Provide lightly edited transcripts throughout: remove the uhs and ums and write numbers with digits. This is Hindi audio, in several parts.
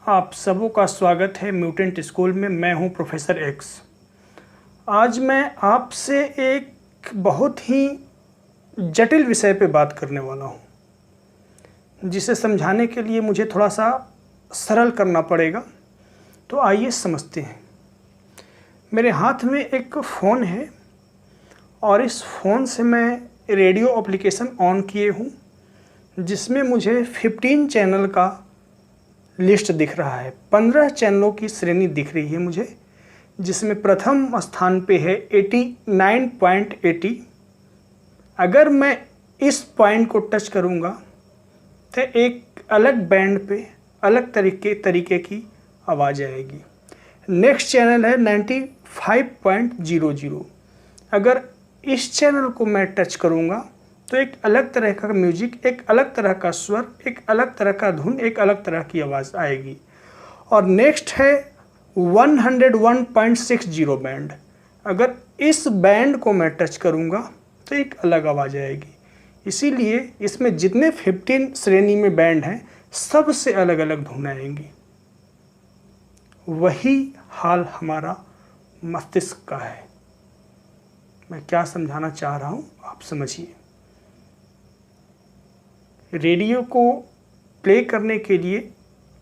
आप सबों का स्वागत है म्यूटेंट स्कूल में। मैं हूं प्रोफेसर एक्स। आज मैं आपसे एक बहुत ही जटिल विषय पे बात करने वाला हूं, जिसे समझाने के लिए मुझे थोड़ा सा सरल करना पड़ेगा। तो आइए समझते हैं। मेरे हाथ में एक फ़ोन है और इस फ़ोन से मैं रेडियो एप्लीकेशन ऑन किए हूं, जिसमें मुझे 15 चैनल का लिस्ट दिख रहा है। 15 चैनलों की श्रेणी दिख रही है मुझे, जिसमें प्रथम स्थान पे है 89.80। अगर मैं इस पॉइंट को टच करूंगा तो एक अलग बैंड पे अलग तरीके की आवाज़ आएगी। नेक्स्ट चैनल है 95.00। अगर इस चैनल को मैं टच करूंगा तो एक अलग तरह का म्यूजिक, एक अलग तरह का स्वर, एक अलग तरह का धुन, एक अलग तरह की आवाज़ आएगी। और नेक्स्ट है 101.60 बैंड। अगर इस बैंड को मैं टच करूंगा तो एक अलग आवाज़ आएगी। इसीलिए इसमें जितने 15 श्रेणी में बैंड हैं, सबसे अलग अलग धुन आएंगी। वही हाल हमारा मस्तिष्क का है। मैं क्या समझाना चाह रहा हूँ, आप समझिए। रेडियो को प्ले करने के लिए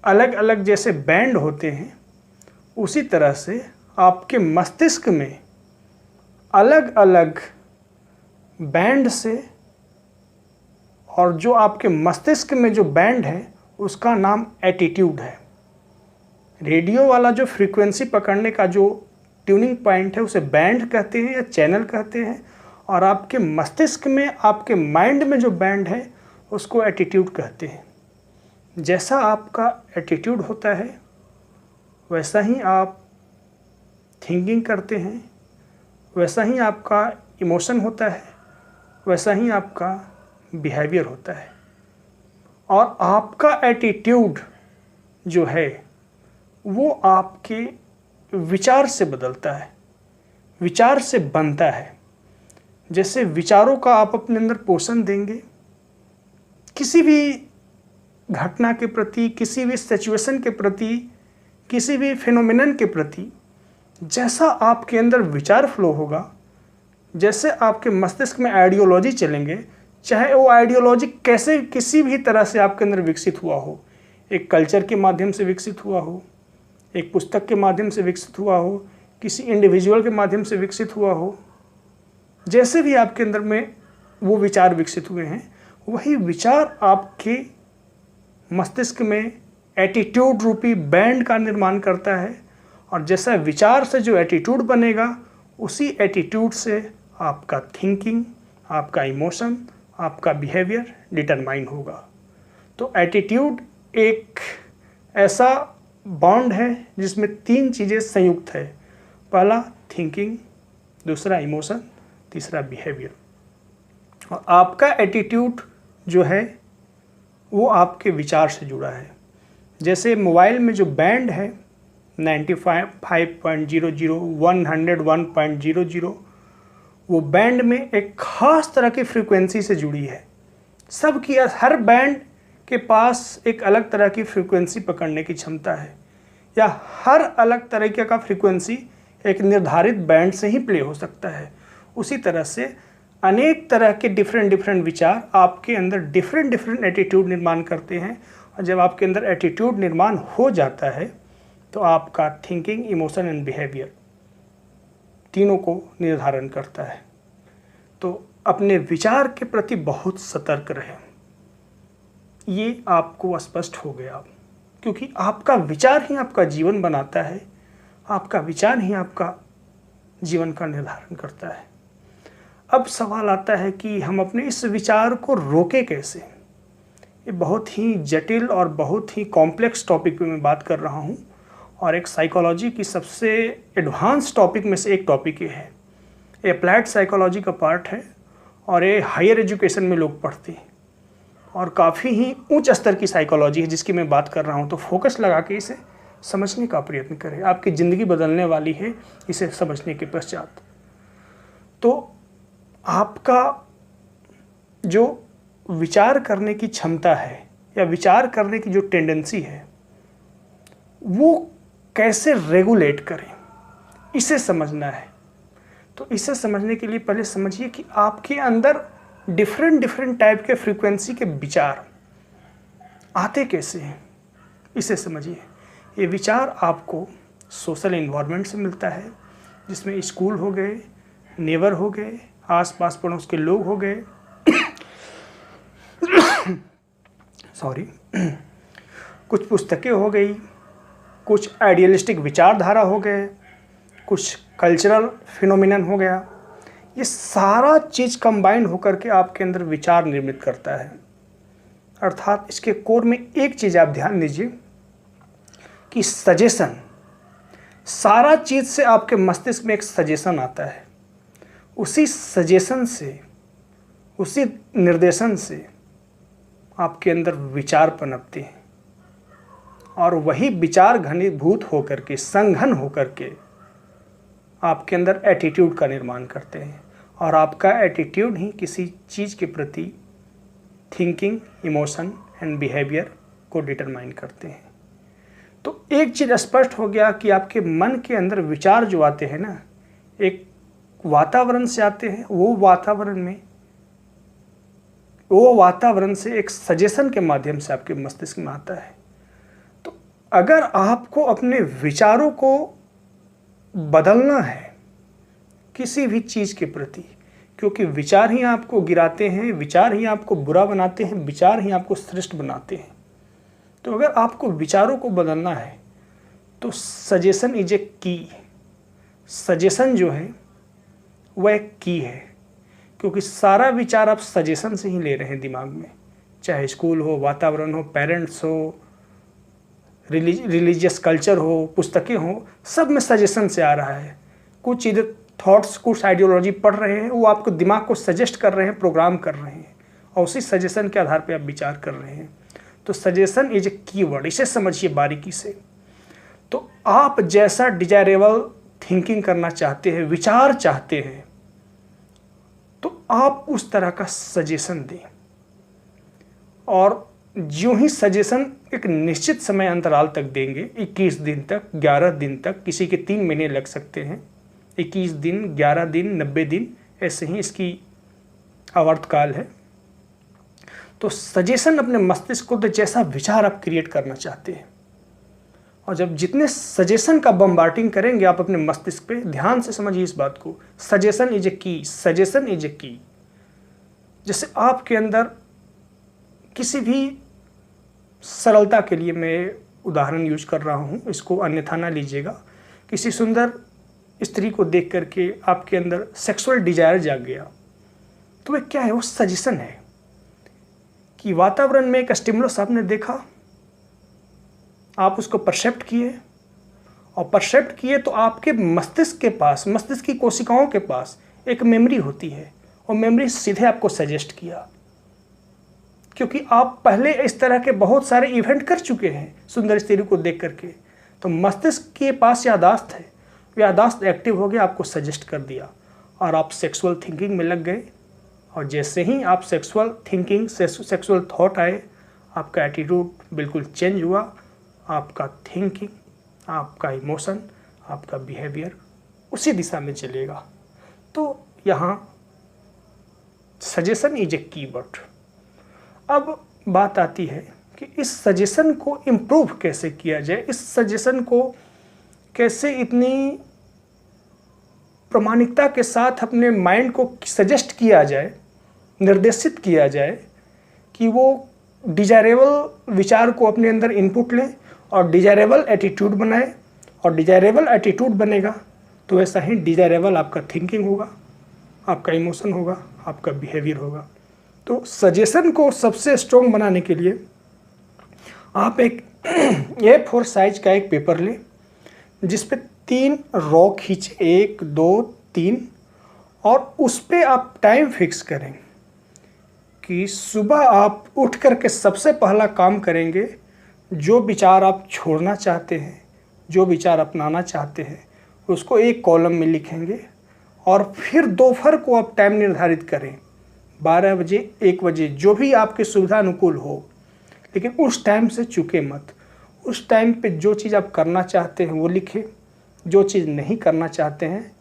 अलग अलग जैसे बैंड होते हैं, उसी तरह से आपके मस्तिष्क में अलग अलग बैंड से, और जो आपके मस्तिष्क में जो बैंड है उसका नाम एटीट्यूड है। रेडियो वाला जो फ्रीक्वेंसी पकड़ने का जो ट्यूनिंग पॉइंट है उसे बैंड कहते हैं या चैनल कहते हैं, और आपके मस्तिष्क में, आपके माइंड में जो बैंड है उसको एटीट्यूड कहते हैं। जैसा आपका एटीट्यूड होता है वैसा ही आप थिंकिंग करते हैं, वैसा ही आपका इमोशन होता है, वैसा ही आपका बिहेवियर होता है। और आपका एटीट्यूड जो है वो आपके विचार से बदलता है, विचार से बनता है। जैसे विचारों का आप अपने अंदर पोषण देंगे, किसी भी घटना के प्रति, किसी भी सिचुएशन के प्रति, किसी भी फिनोमिनन के प्रति जैसा आपके अंदर विचार फ्लो होगा, जैसे आपके मस्तिष्क में आइडियोलॉजी चलेंगे, चाहे वो आइडियोलॉजी कैसे किसी भी तरह से आपके अंदर विकसित हुआ हो, एक कल्चर के माध्यम से विकसित हुआ हो, एक पुस्तक के माध्यम से विकसित हुआ हो, किसी इंडिविजुअल के माध्यम से विकसित हुआ हो, जैसे भी आपके अंदर में वो विचार विकसित हुए हैं, वही विचार आपके मस्तिष्क में एटीट्यूड रूपी बैंड का निर्माण करता है। और जैसा विचार से जो एटीट्यूड बनेगा, उसी एटीट्यूड से आपका थिंकिंग, आपका इमोशन, आपका बिहेवियर डिटरमाइन होगा। तो एटीट्यूड एक ऐसा बॉन्ड है जिसमें 3 चीज़ें संयुक्त है। पहला थिंकिंग, दूसरा इमोशन, तीसरा बिहेवियर। और आपका एटीट्यूड जो है वो आपके विचार से जुड़ा है। जैसे मोबाइल में जो बैंड है 95.00, 101.00, वो बैंड में एक ख़ास तरह की फ्रीक्वेंसी से जुड़ी है। सबकी, हर बैंड के पास एक अलग तरह की फ्रीक्वेंसी पकड़ने की क्षमता है, या हर अलग तरीके का फ्रीक्वेंसी एक निर्धारित बैंड से ही प्ले हो सकता है। उसी तरह से अनेक तरह के डिफरेंट विचार आपके अंदर डिफरेंट एटीट्यूड निर्माण करते हैं। और जब आपके अंदर एटीट्यूड निर्माण हो जाता है तो आपका थिंकिंग, इमोशन एंड बिहेवियर तीनों को निर्धारण करता है। तो अपने विचार के प्रति बहुत सतर्क रहें। ये आपको स्पष्ट हो गया, क्योंकि आपका विचार ही आपका जीवन बनाता है, आपका विचार ही आपका जीवन का निर्धारण करता है। अब सवाल आता है कि हम अपने इस विचार को रोकें कैसे। ये बहुत ही जटिल और बहुत ही कॉम्प्लेक्स टॉपिक पे मैं बात कर रहा हूँ, और एक साइकोलॉजी की सबसे एडवांस टॉपिक में से एक टॉपिक ये है। ये अप्लाइड साइकोलॉजी का पार्ट है और ये हायर एजुकेशन में लोग पढ़ते हैं, और काफ़ी ही उच्च स्तर की साइकोलॉजी है जिसकी मैं बात कर रहा हूँ। तो फोकस लगा के इसे समझने का प्रयत्न करें, आपकी ज़िंदगी बदलने वाली है इसे समझने के पश्चात। तो आपका जो विचार करने की क्षमता है, या विचार करने की जो टेंडेंसी है, वो कैसे रेगुलेट करें, इसे समझना है। तो इसे समझने के लिए पहले समझिए कि आपके अंदर डिफरेंट टाइप के फ्रीक्वेंसी के विचार आते कैसे हैं, इसे समझिए। ये विचार आपको सोशल इन्वायरमेंट से मिलता है, जिसमें स्कूल हो गए, नेबर हो गए, आसपास पड़ोस के लोग हो गए सॉरी कुछ पुस्तकें हो गई, कुछ आइडियलिस्टिक विचारधारा हो गए, कुछ कल्चरल फिनोमिनन हो गया। ये सारा चीज़ कंबाइंड होकर के आपके अंदर विचार निर्मित करता है। अर्थात इसके कोर में एक चीज़ आप ध्यान दीजिए कि सजेशन, सारा चीज़ से आपके मस्तिष्क में एक सजेशन आता है, उसी सजेशन से, उसी निर्देशन से आपके अंदर विचार पनपते हैं, और वही विचार घनीभूत होकर के, संघन होकर के आपके अंदर एटीट्यूड का निर्माण करते हैं, और आपका एटीट्यूड ही किसी चीज़ के प्रति थिंकिंग, इमोशन एंड बिहेवियर को डिटरमाइन करते हैं। तो एक चीज़ स्पष्ट हो गया कि आपके मन के अंदर विचार जो आते हैं ना, एक वातावरण से आते हैं, वो वातावरण से एक सजेशन के माध्यम से आपके मस्तिष्क में आता है। तो अगर आपको अपने विचारों को बदलना है किसी भी चीज़ के प्रति, क्योंकि विचार ही आपको गिराते हैं, विचार ही आपको बुरा बनाते हैं, विचार ही आपको श्रेष्ठ बनाते हैं। तो अगर आपको विचारों को बदलना है तो सजेशन इज ए की। सजेशन जो है वह एक की है, क्योंकि सारा विचार आप सजेशन से ही ले रहे हैं दिमाग में, चाहे स्कूल हो, वातावरण हो, पेरेंट्स हो, रिलीजियस कल्चर हो, पुस्तकें हो, सब में सजेशन से आ रहा है। कुछ चीज़ें, थॉट्स, कुछ आइडियोलॉजी पढ़ रहे हैं, वो आपको दिमाग को सजेस्ट कर रहे हैं, प्रोग्राम कर रहे हैं, और उसी सजेशन के आधार पे आप विचार कर रहे हैं। तो सजेशन इज ए कीवर्ड, इसे समझिए बारीकी से। तो आप जैसा डिजायरेबल थिंकिंग करना चाहते हैं, विचार चाहते हैं, तो आप उस तरह का सजेशन दें, और जो ही सजेशन एक निश्चित समय अंतराल तक देंगे, 21 दिन तक, 11 दिन तक, किसी के 3 महीने लग सकते हैं, 21 दिन, 11 दिन, 90 दिन, ऐसे ही इसकी आवर्तकाल है। तो सजेशन अपने मस्तिष्क को, तो जैसा विचार आप क्रिएट करना चाहते हैं, और जब जितने सजेशन का बम्बार्डिंग करेंगे आप अपने मस्तिष्क पे, ध्यान से समझिए इस बात को, सजेशन इज ए की, सजेशन इज ए की। जैसे आपके अंदर किसी भी, सरलता के लिए मैं उदाहरण यूज कर रहा हूँ, इसको अन्यथा ना लीजिएगा, किसी सुंदर स्त्री को देख करके आपके अंदर सेक्सुअल डिजायर जाग गया, तो वह क्या है, वो सजेशन है कि वातावरण में एक स्टिमुलस आपने देखा, आप उसको परसेप्ट किए, और परसेप्ट किए तो आपके मस्तिष्क के पास, मस्तिष्क की कोशिकाओं के पास एक मेमोरी होती है, और मेमोरी सीधे आपको सजेस्ट किया, क्योंकि आप पहले इस तरह के बहुत सारे इवेंट कर चुके हैं सुंदर स्त्री को देख करके। तो मस्तिष्क के पास यादाश्त है, यादाश्त एक्टिव हो गया, आपको सजेस्ट कर दिया, और आप सेक्सुअल थिंकिंग में लग गए। और जैसे ही आप सेक्सुअल थिंकिंग, सेक्सुअल थॉट आए, आपका एटीट्यूड बिल्कुल चेंज हुआ, आपका थिंकिंग, आपका इमोशन, आपका बिहेवियर उसी दिशा में चलेगा। तो यहाँ सजेशन इज ए कीवर्ड। अब बात आती है कि इस सजेशन को इम्प्रूव कैसे किया जाए, इस सजेशन को कैसे इतनी प्रामाणिकता के साथ अपने माइंड को सजेस्ट किया जाए, निर्देशित किया जाए कि वो डिजायरेबल विचार को अपने अंदर इनपुट ले और डिजायरेबल एटीट्यूड बनाए, और डिजायरेबल एटीट्यूड बनेगा तो ऐसा ही डिजायरेबल आपका थिंकिंग होगा, आपका इमोशन होगा, आपका बिहेवियर होगा। तो सजेशन को सबसे स्ट्रॉन्ग बनाने के लिए आप एक A4 साइज का एक पेपर लें, जिस पे 3 रॉ खींचे, 1 2 3, और उस पे आप टाइम फिक्स करें कि सुबह आप उठ करके सबसे पहला काम करेंगे, जो विचार आप छोड़ना चाहते हैं, जो विचार अपनाना चाहते हैं, उसको एक कॉलम में लिखेंगे, और फिर दोपहर को आप टाइम निर्धारित करें, 12 बजे, 1 बजे, जो भी आपके सुविधा अनुकूल हो, लेकिन उस टाइम से चूके मत। उस टाइम पे जो चीज़ आप करना चाहते हैं वो लिखें, जो चीज़ नहीं करना चाहते हैं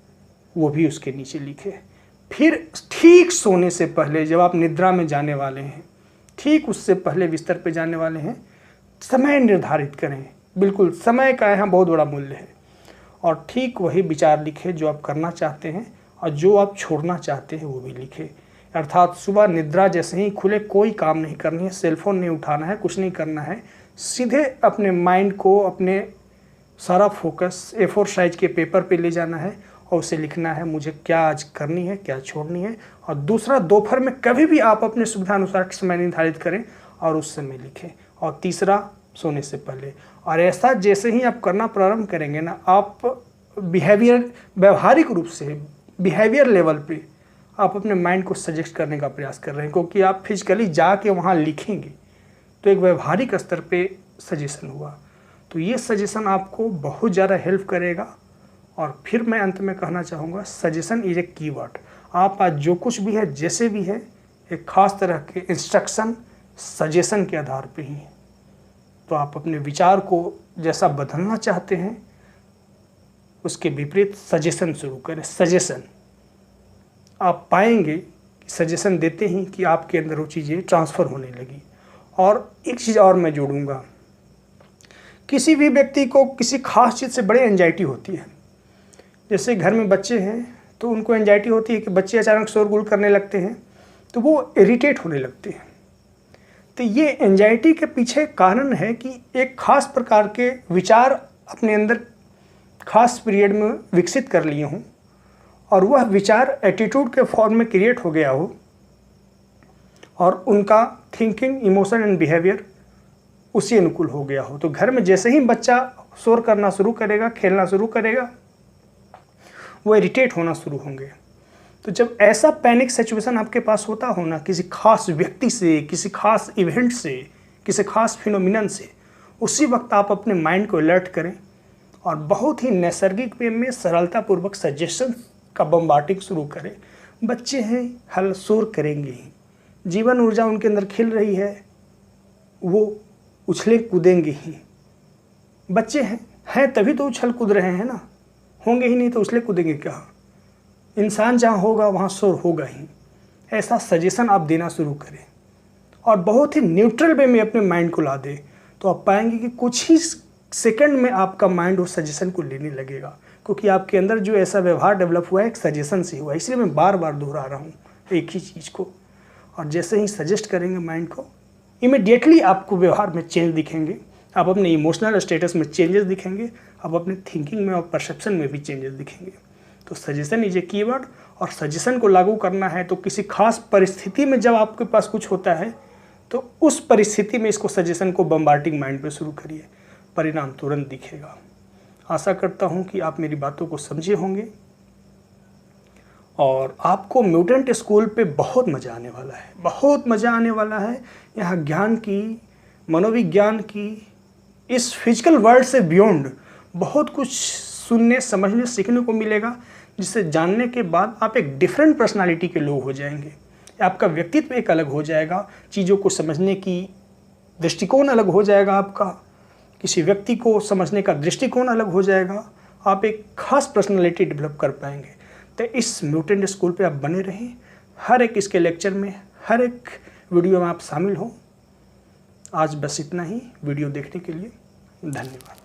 वो भी उसके नीचे लिखें। फिर ठीक सोने से पहले जब आप निद्रा में जाने वाले हैं, ठीक उससे पहले बिस्तर पे जाने वाले हैं, समय निर्धारित करें। बिल्कुल समय का यहाँ बहुत बड़ा मूल्य है। और ठीक वही विचार लिखें जो आप करना चाहते हैं, और जो आप छोड़ना चाहते हैं वो भी लिखें। अर्थात सुबह निद्रा जैसे ही खुले कोई काम नहीं करनी है, सेलफोन नहीं उठाना है, कुछ नहीं करना है। सीधे अपने माइंड को, अपने सारा फोकस A4 साइज के पेपर पे ले जाना है और उसे लिखना है मुझे क्या आज करनी है, क्या छोड़नी है। और दूसरा, दोपहर में कभी भी आप अपने सुविधा अनुसार समय निर्धारित करें और उस समय लिखें। और तीसरा, सोने से पहले। और ऐसा जैसे ही आप करना प्रारंभ करेंगे ना, आप व्यवहारिक रूप से बिहेवियर लेवल पे आप अपने माइंड को सजेस्ट करने का प्रयास कर रहे हैं, क्योंकि आप फिजिकली जाके वहाँ लिखेंगे तो एक व्यवहारिक स्तर पे सजेशन हुआ। तो ये सजेशन आपको बहुत ज़्यादा हेल्प करेगा। और फिर मैं अंत में कहना चाहूँगा, सजेशन इज ए कीवर्ड। आप आज जो कुछ भी है, जैसे भी है, एक खास तरह के इंस्ट्रक्शन सजेशन के आधार पे ही है। तो आप अपने विचार को जैसा बदलना चाहते हैं उसके विपरीत सजेशन शुरू करें। सजेशन आप पाएंगे कि सजेशन देते ही कि आपके अंदर वो चीज़ें ट्रांसफ़र होने लगी। और एक चीज़ और मैं जोड़ूंगा, किसी भी व्यक्ति को किसी खास चीज़ से बड़ी एंजाइटी होती है। जैसे घर में बच्चे हैं तो उनको एंजाइटी होती है कि बच्चे अचानक शोरगुल करने लगते हैं तो वो इरिटेट होने लगते हैं। तो ये एंजाइटी के पीछे कारण है कि एक खास प्रकार के विचार अपने अंदर खास पीरियड में विकसित कर लिए हों और वह विचार एटीट्यूड के फॉर्म में क्रिएट हो गया हो और उनका थिंकिंग, इमोशन एंड बिहेवियर उसी अनुकूल हो गया हो। तो घर में जैसे ही बच्चा शोर करना शुरू करेगा, खेलना शुरू करेगा, वो इरिटेट होना शुरू होंगे। तो जब ऐसा पैनिक सिचुएशन आपके पास होता हो ना, किसी खास व्यक्ति से, किसी खास इवेंट से, किसी खास फिनोमिनन से, उसी वक्त आप अपने माइंड को अलर्ट करें और बहुत ही नैसर्गिक वे में सरलतापूर्वक सजेशन का बम्बार्डिंग शुरू करें। बच्चे हैं, हल शोर करेंगे ही, जीवन ऊर्जा उनके अंदर खिल रही है, वो उछले कूदेंगे ही। बच्चे हैं तभी तो उछल कूद रहे हैं ना, होंगे ही नहीं तो उछले कूदेंगे क्या। इंसान जहाँ होगा वहाँ शोर होगा ही। ऐसा सजेशन आप देना शुरू करें और बहुत ही न्यूट्रल वे में अपने माइंड को ला दें, तो आप पाएंगे कि कुछ ही सेकंड में आपका माइंड उस सजेशन को लेने लगेगा, क्योंकि आपके अंदर जो ऐसा व्यवहार डेवलप हुआ है एक सजेशन से हुआ है। इसलिए मैं बार बार दोहरा रहा हूँ एक ही चीज़ को। और जैसे ही सजेस्ट करेंगे माइंड को, इमीडिएटली आपको व्यवहार में चेंज दिखेंगे, आप अपने इमोशनल स्टेटस में चेंजेस दिखेंगे, आप अपने थिंकिंग में और परसेप्शन में भी चेंजेस दिखेंगे। तो सजेशन इज ए कीवर्ड। और सजेशन को लागू करना है तो किसी खास परिस्थिति में जब आपके पास कुछ होता है तो उस परिस्थिति में इसको सजेशन को बम्बार्डिंग माइंड पे शुरू करिए, परिणाम तुरंत दिखेगा। आशा करता हूँ कि आप मेरी बातों को समझे होंगे और आपको म्यूटेंट स्कूल पे बहुत मज़ा आने वाला है, बहुत मज़ा आने वाला है। यहाँ ज्ञान की, मनोविज्ञान की, इस फिजिकल वर्ल्ड से बियॉन्ड बहुत कुछ सुनने, समझने, सीखने को मिलेगा, जिसे जानने के बाद आप एक डिफरेंट पर्सनालिटी के लोग हो जाएंगे। आपका व्यक्तित्व एक अलग हो जाएगा, चीज़ों को समझने की दृष्टिकोण अलग हो जाएगा, आपका किसी व्यक्ति को समझने का दृष्टिकोण अलग हो जाएगा, आप एक खास पर्सनालिटी डेवलप कर पाएंगे। तो इस म्यूटेंट स्कूल पे आप बने रहें, हर एक इसके लेक्चर में, हर एक वीडियो में आप शामिल हों। आज बस इतना ही। वीडियो देखने के लिए धन्यवाद।